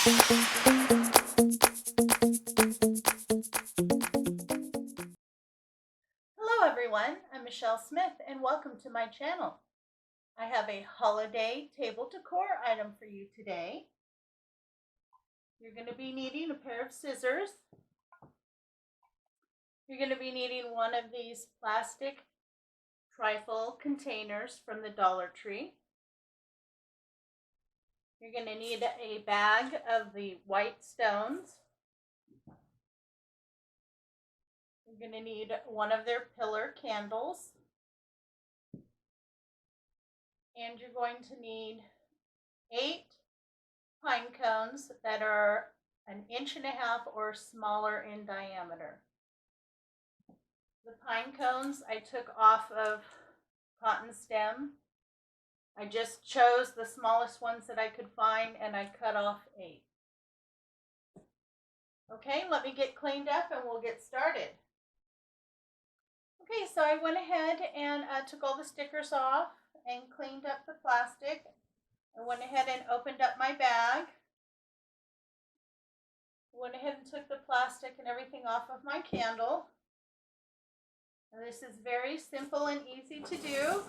Hello everyone, I'm Michelle Smith and welcome to my channel. I have a holiday table decor item for you today. You're going to be needing a pair of scissors. You're going to be needing one of these plastic Trifle containers from the Dollar Tree. You're going to need a bag of the white stones. You're going to need one of their pillar candles. And you're going to need 8 pine cones that are 1.5 inches or smaller in diameter. The pine cones I took off of cotton stem. I just chose the smallest ones that I could find and I cut off 8. Okay, let me get cleaned up and we'll get started. Okay, so I went ahead and took all the stickers off and cleaned up the plastic. I went ahead and opened up my bag. Went ahead and took the plastic and everything off of my candle. And this is very simple and easy to do.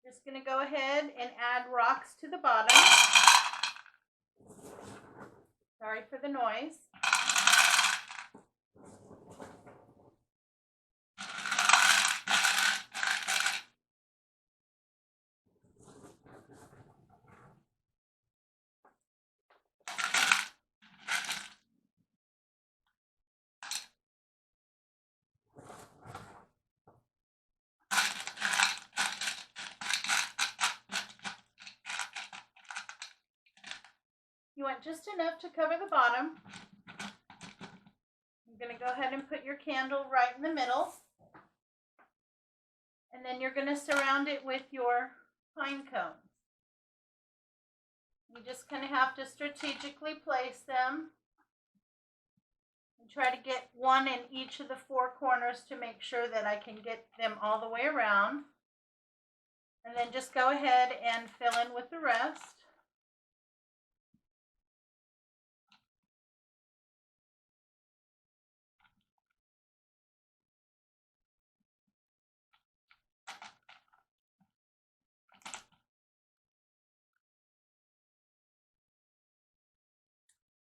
Just going to go ahead and add rocks to the bottom. Sorry for the noise. You want just enough to cover the bottom. I'm going to go ahead and put your candle right in the middle. And then you're going to surround it with your pine cones. You just kind of have to strategically place them. And try to get one in each of the 4 corners to make sure that I can get them all the way around. And then just go ahead and fill in with the rest.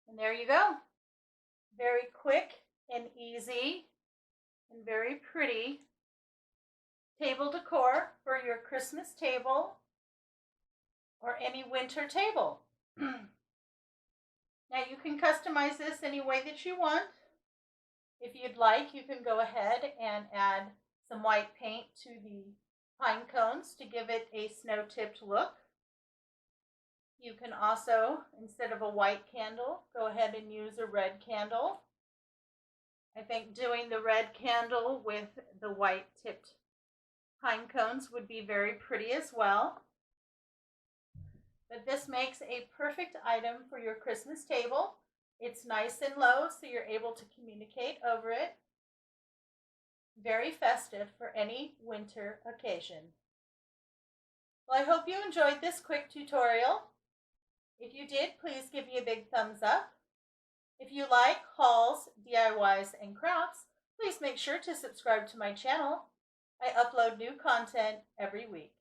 And there you go. Very quick and easy and very pretty table decor for your Christmas table or any winter table. Now you can customize this any way that you want. If you'd like, you can go ahead and add some white paint to the pine cones to give it a snow-tipped look. You can also, instead of a white candle, go ahead and use a red candle. I think doing the red candle with the white tipped pine cones would be very pretty as well. But this makes a perfect item for your Christmas table. It's nice and low, so you're able to communicate over it. Very festive for any winter occasion. Well, I hope you enjoyed this quick tutorial. If you did, please give me a big thumbs up. If you like hauls, DIYs, and crafts, please make sure to subscribe to my channel. I upload new content every week.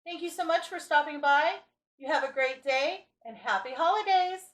Thank you so much for stopping by. You have a great day and happy holidays!